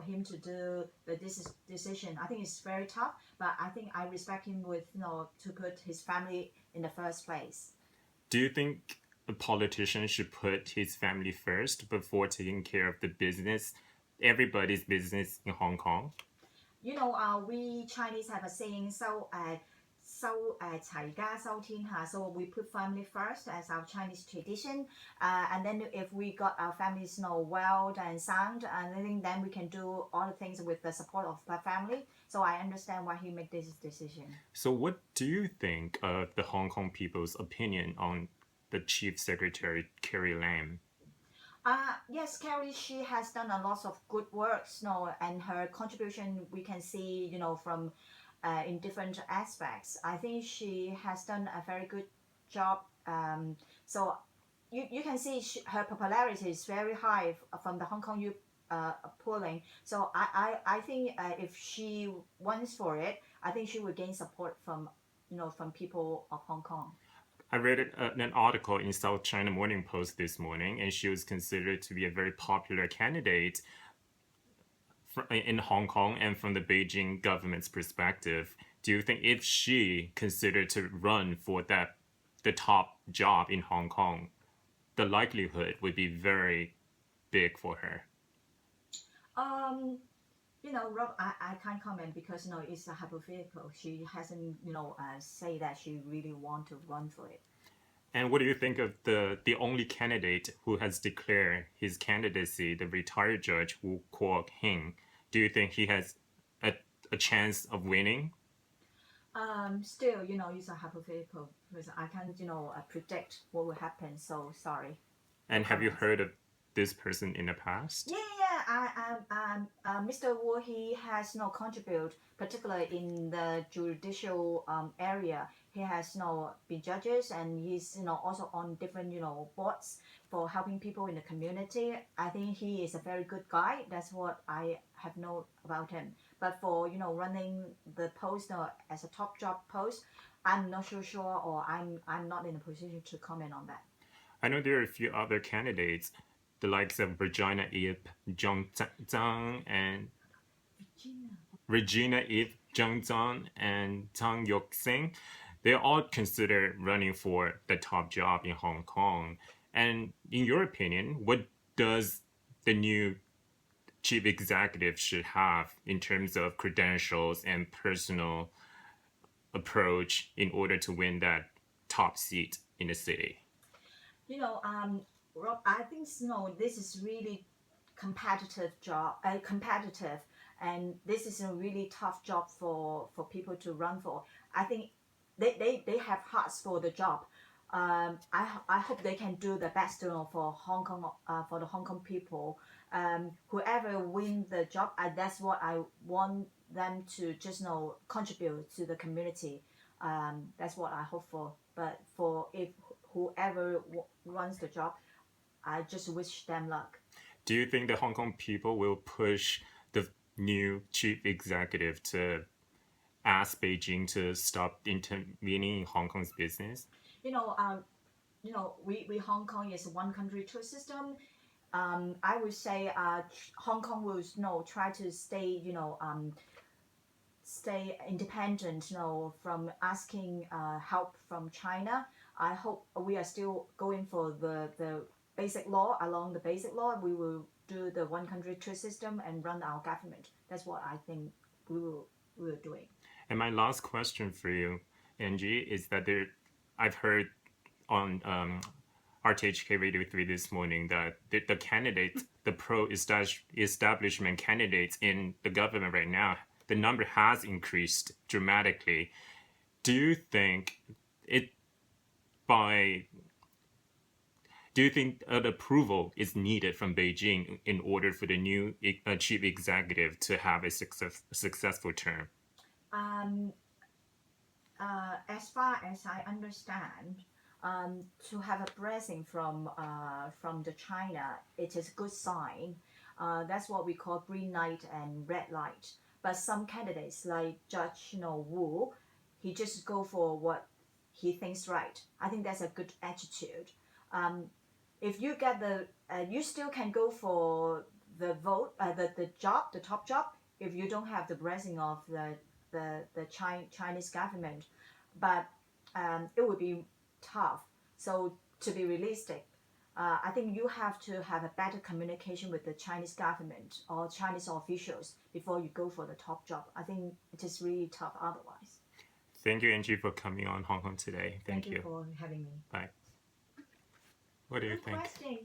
him to do this decision. I think it's very tough, but I think I respect him with to put his family in the first place. Do you think a politician should put his family first before taking care of the business, everybody's business in Hong Kong? We Chinese have a saying,齊家收天下. So we put family first as our Chinese tradition, and then if we got our families well and sound, and I think then we can do all the things with the support of the family. So I understand why he made this decision. So what do you think of the Hong Kong people's opinion on the Chief Secretary Carrie Lam? Yes, Carrie, she has done a lot of good works, and her contribution we can see, from in different aspects. I think she has done a very good job. So you can see her popularity is very high from the Hong Kong youth polling. So I think if she wants for it, I think she will gain support from people of Hong Kong. I read an article in South China Morning Post this morning, and she was considered to be a very popular candidate in Hong Kong. And from the Beijing government's perspective, do you think if she considered to run for the top job in Hong Kong, the likelihood would be very big for her? Rob, I can't comment because it's a hypothetical. She hasn't say that she really want to run for it. And what do you think of the only candidate who has declared his candidacy, the retired judge Wu Kuo-heng? Do you think he has a chance of winning? Still, it's a hypothetical because I can't predict what will happen. So sorry. And have you heard of this person in the past? Yeah. Mr. Wu, he has contribute, particularly in the judicial area. He has been judges, and he's also on different boards for helping people in the community. I think he is a very good guy. That's what I have known about him. But for running the post as a top job post, I'm not so sure, or I'm not in a position to comment on that. I know there are a few other candidates, the likes of Regina Ip Zhang and Regina Ip Zhang and Tang Yok-sing. They're all considered running for the top job in Hong Kong. And in your opinion, what does the new chief executive should have in terms of credentials and personal approach in order to win that top seat in the city? Rob, I think this is really competitive, and this is a really tough job for people to run for. I think they have hearts for the job. I hope they can do the best for Hong Kong, for the Hong Kong people. Whoever win the job, that's what I want them to just contribute to the community. That's what I hope for. But if whoever runs the job, I just wish them luck. Do you think the Hong Kong people will push the new chief executive to ask Beijing to stop intervening in Hong Kong's business? We Hong Kong is one country, two system. I would say Hong Kong will try to stay stay independent from asking help from China. I hope we are still going for the basic law. Along the basic law, we will do the one country, two system and run our government. That's what I think we're doing. And my last question for you, Angie, is that I've heard on RTHK Radio 3 this morning that the candidates, the pro-establishment candidates in the government right now, the number has increased dramatically. Do you think an approval is needed from Beijing in order for the new chief executive to have a successful term? As far as I understand, to have a blessing from the China, it is a good sign. That's what we call green light and red light. But some candidates like Judge Wu, he just go for what he thinks right. I think that's a good attitude. If you get you still can go for the vote, the job, the top job, if you don't have the blessing of the Chinese government. But it would be tough. So to be realistic, I think you have to have a better communication with the Chinese government or Chinese officials before you go for the top job. I think it is really tough otherwise. Thank you, Angie, for coming on Hong Kong today. Thank you. For having me. Bye. What do you Good think? question.